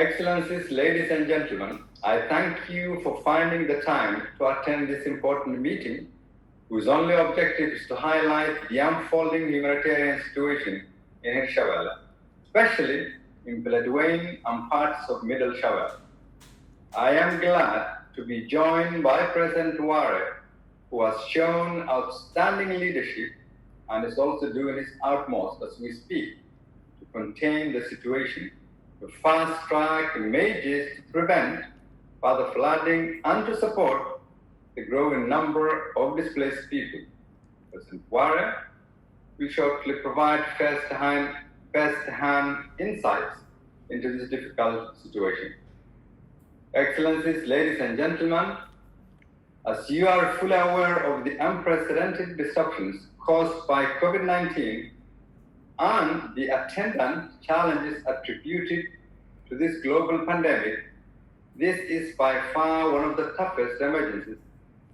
Excellencies, ladies and gentlemen, I thank you for finding the time to attend this important meeting, whose only objective is to highlight the unfolding humanitarian situation in Hirshavelle, especially in Beledweyne and parts of Middle Shabelle. I am glad to be joined by President Khayre, who has shown outstanding leadership and is also doing his utmost as we speak to contain the situation, to fast-track measures to prevent further flooding and to support the growing number of displaced people. President Khayre will shortly provide first-hand insights into this difficult situation. Excellencies, ladies and gentlemen, as you are fully aware of the unprecedented disruptions caused by COVID-19 and the attendant challenges attributed to this global pandemic, this is by far one of the toughest emergencies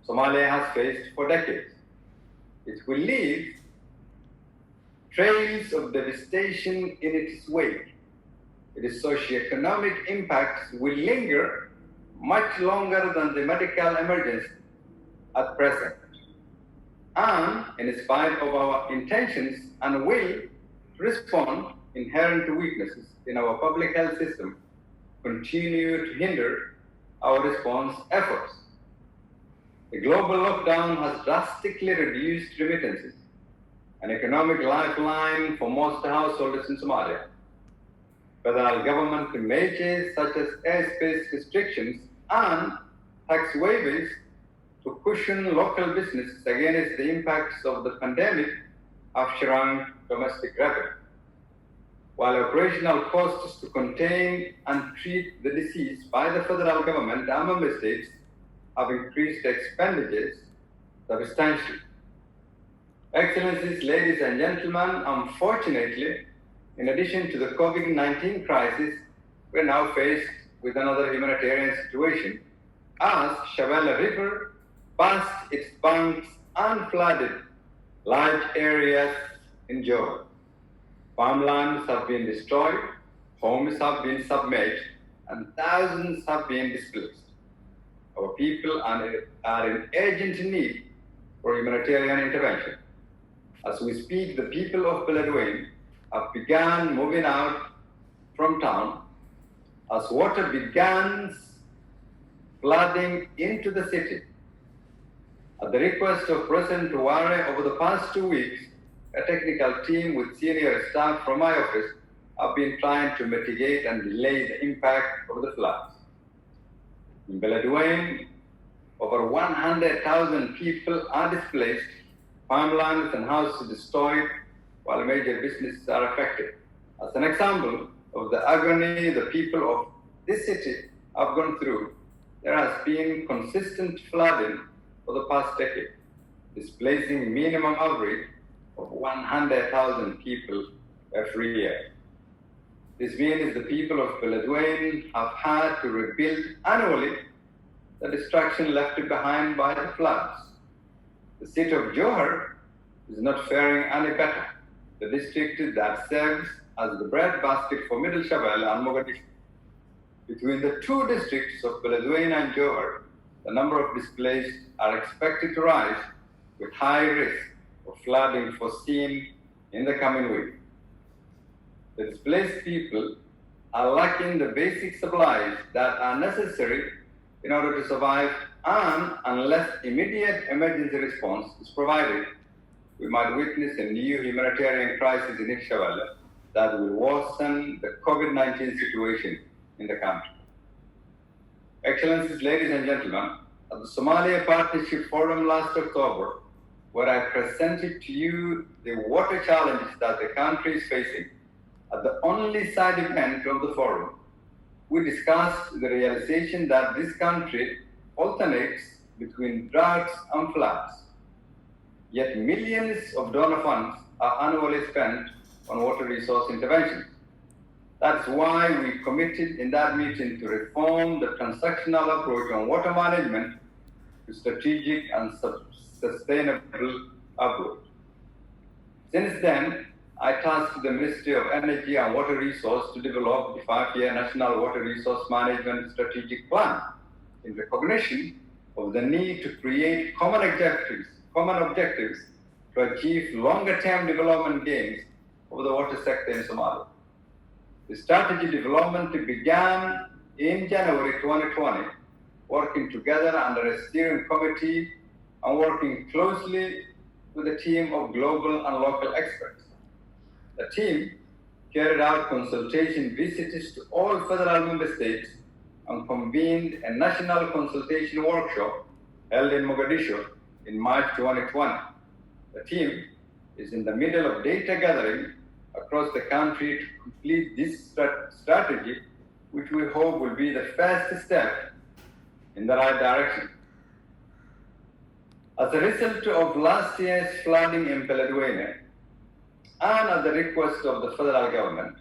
Somalia has faced for decades. It will leave trails of devastation in its wake. Its socioeconomic impacts will linger much longer than the medical emergency at present. And in spite of our intentions and will to respond, inherent weaknesses in our public health system continue to hinder our response efforts. The global lockdown has drastically reduced remittances, an economic lifeline for most households in Somalia. Federal government measures such as airspace restrictions and tax waivers to cushion local businesses against the impacts of the pandemic have shrunk domestic revenue, while operational costs to contain and treat the disease by the federal government and member states have increased expenditures substantially. Excellencies, ladies and gentlemen, unfortunately, in addition to the COVID-19 crisis, we are now faced with another humanitarian situation as Shabelle River passed its banks and flooded large areas in Johor. Farmlands have been destroyed, homes have been submerged, and thousands have been displaced. Our people are in urgent need for humanitarian intervention. As we speak, the people of Beledweyne have begun moving out from town as water begins flooding into the city. At the request of President Khayre, over the past 2 weeks, a technical team with senior staff from my office have been trying to mitigate and delay the impact of the floods. In Beledweyne, over 100,000 people are displaced, farmlands and houses destroyed, while major businesses are affected. As an example of the agony the people of this city have gone through, there has been consistent flooding for the past decade, displacing minimum average of 100,000 people every year. This means the people of Beledweyne have had to rebuild annually the destruction left behind by the floods. The city of Johor is not faring any better. The district that serves as the breadbasket for Middle Shabelle and Mogadishu. Between the two districts of Beledweyne and Johor, the number of displaced are expected to rise with high risk of flooding foreseen in the coming week. The displaced people are lacking the basic supplies that are necessary in order to survive, and unless immediate emergency response is provided, we might witness a new humanitarian crisis in Hirshavelle that will worsen the COVID-19 situation in the country. Excellencies, ladies and gentlemen, at the Somalia Partnership Forum last October, where I presented to you the water challenges that the country is facing, at the only side event of the forum, we discussed the realization that this country alternates between droughts and floods. Yet millions of donor funds are annually spent on water resource interventions. That's why we committed in that meeting to reform the transactional approach on water management to strategic and sustainable approach. Since then, I tasked the Ministry of Energy and Water Resource to develop the 5-year National Water Resource Management Strategic Plan in recognition of the need to create common objectives to achieve longer-term development gains of the water sector in Somalia. The strategy development began in January 2020, working together under a steering committee and working closely with a team of global and local experts. The team carried out consultation visits to all federal member states and convened a national consultation workshop held in Mogadishu in March 2020. The team is in the middle of data gathering across the country to complete this strategy, which we hope will be the first step in the right direction. As a result of last year's flooding in Beledweyne, and at the request of the federal government,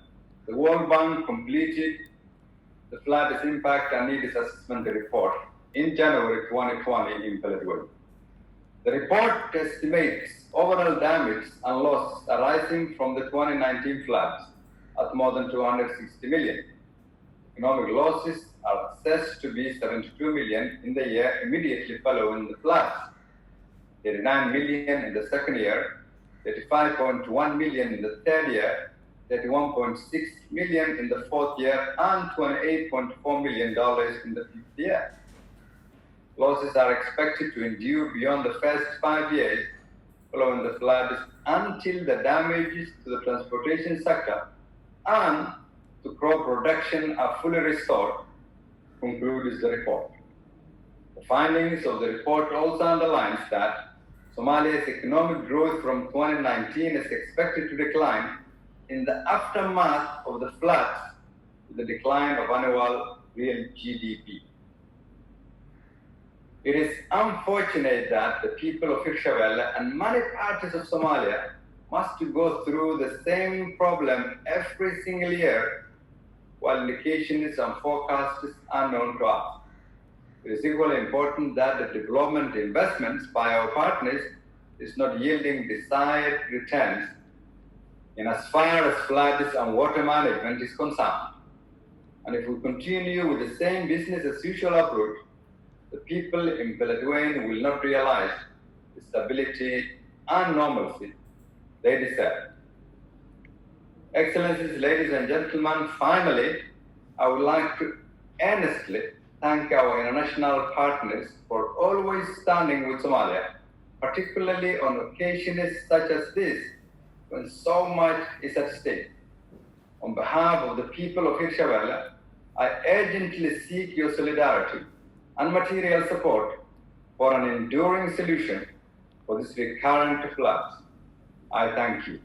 the World Bank completed the flood's impact and needs assessment report in January 2020 in Beledweyne. The report estimates overall damage and loss arising from the 2019 floods at more than 260 million. Economic losses are assessed to be 72 million in the year immediately following the floods, 39 million in the second year, 35.1 million in the third year, 31.6 million in the fourth year, and $28.4 million in the fifth year. Losses are expected to endure beyond the first 5 years following the floods until the damages to the transportation sector and to crop production are fully restored, concludes the report. The findings of the report also underlines that Somalia's economic growth from 2019 is expected to decline in the aftermath of the floods, with the decline of annual real GDP. It is unfortunate that the people of Hirshabelle and many parts of Somalia must go through the same problem every single year, while indications and forecasts are known to us. It is equally important that the development investments by our partners is not yielding desired returns in as far as floods and water management is concerned. And if we continue with the same business as usual approach, the people in Beledweyne will not realize the stability and normalcy they deserve. Excellencies, ladies and gentlemen, finally, I would like to earnestly thank our international partners for always standing with Somalia, particularly on occasions such as this, when so much is at stake. On behalf of the people of Hirshabelle, I urgently seek your solidarity and material support for an enduring solution for this recurrent floods. I thank you.